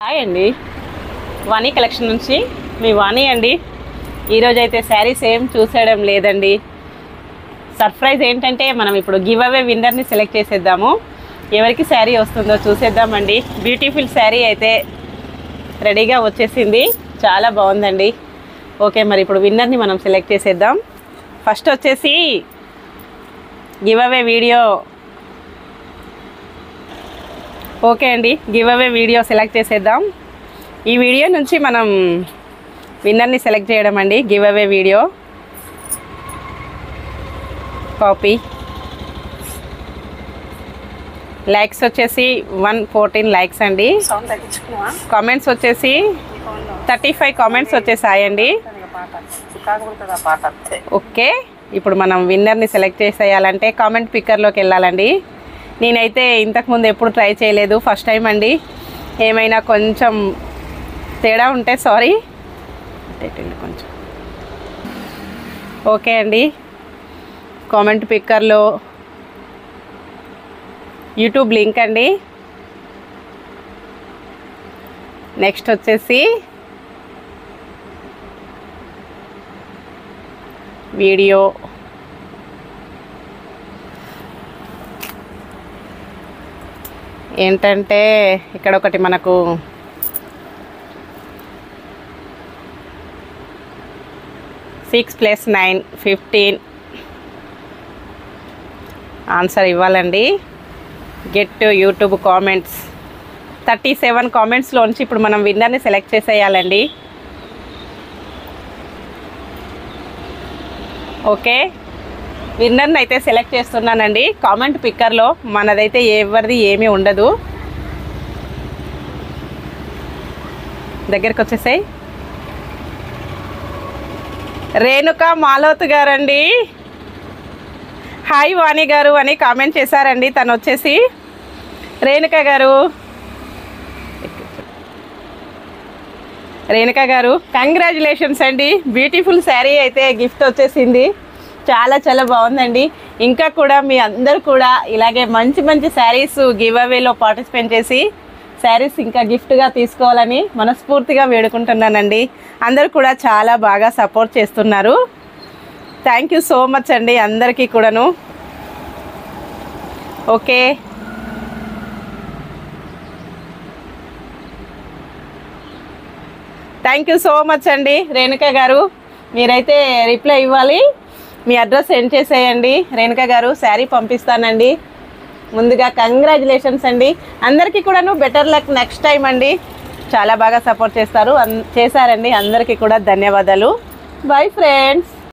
Hi అండి, వాణి collection నుంచి మీ వాణి అండి. ఈరోజు అయితే శారీస్ ఏం చూసేయడం లేదండి. సర్ప్రైజ్ ఏంటంటే మనం ఇప్పుడు గివ్ అవే విన్నర్ని సెలెక్ట్ చేసేద్దాము. ఎవరికి శారీ వస్తుందో చూసేద్దామండి. బ్యూటిఫుల్ శారీ అయితే రెడీగా వచ్చేసింది, చాలా బాగుందండి. ఓకే, మరి ఇప్పుడు విన్నర్ని మనం సెలెక్ట్ చేసేద్దాం. ఫస్ట్ వచ్చేసి గివ్ అవే వీడియో. ఓకే అండి, గివ్ అవే వీడియో సెలెక్ట్ చేసేద్దాం. ఈ వీడియో నుంచి మనం విన్నర్ని సెలెక్ట్ చేయడం అండి. Give away video copy. Likes వచ్చేసి 114 లైక్స్ అండి. కామెంట్స్ వచ్చేసి 35 కామెంట్స్ వచ్చేసాయండి. ఓకే, ఇప్పుడు మనం విన్నర్ని సెలెక్ట్ చేసేయాలంటే కామెంట్ పిక్కర్లోకి వెళ్ళాలండి. నేనైతే ఇంతకుముందు ఎప్పుడు ట్రై చేయలేదు, ఫస్ట్ టైం అండి. ఏమైనా కొంచెం తేడా ఉంటే సారీ. కొంచెం ఓకే అండి, కామెంట్ పిక్కర్లో యూట్యూబ్ లింక్ అండి. నెక్స్ట్ వచ్చేసి వీడియో. ఏంటంటే ఇక్కడ ఒకటి మనకు సిక్స్ ప్లస్ 9 15 ఆన్సర్ ఇవ్వాలండి. గెట్ టు యూట్యూబ్ కామెంట్స్ 37 కామెంట్స్లోంచి ఇప్పుడు మనం విన్నర్ని సెలెక్ట్ చేసేయాలండి. ఓకే, విన్నర్ని అయితే సెలెక్ట్ చేస్తున్నానండి. కామెంట్ పిక్కర్లో మనదైతే ఎవరిది ఏమీ ఉండదు. దగ్గరికి వచ్చేసాయి. రేణుక మాలోత్ గారండి. హాయ్ వాణి గారు అని కామెంట్ చేశారండి. తను వచ్చేసి రేణుక గారు కంగ్రాచులేషన్స్ అండి. బ్యూటిఫుల్ శారీ అయితే గిఫ్ట్ వచ్చేసింది. చాలా చాలా బాగుందండి. ఇంకా కూడా మీ అందరు కూడా ఇలాగే మంచి మంచి శారీస్ గివ్ అవేలో పార్టిసిపేట్ చేసి శారీస్ ఇంకా గిఫ్ట్గా తీసుకోవాలని మనస్ఫూర్తిగా వేడుకుంటున్నానండి. అందరు కూడా చాలా బాగా సపోర్ట్ చేస్తున్నారు. థ్యాంక్ యూ సో మచ్ అండి అందరికీ కూడాను. Okay, thank you so much అండి రేణుక గారు. మీరైతే రిప్లై ఇవ్వాలి. మీ అడ్రస్ సెండ్ చేసేయండి రేణుక గారు. శారీ పంపిస్తానండి. ముందుగా కంగ్రాచులేషన్స్ అండి. అందరికీ కూడాను బెటర్ లక్ నెక్స్ట్ టైం అండి. చాలా బాగా సపోర్ట్ చేశారండి. అందరికీ కూడా ధన్యవాదాలు. Bye friends.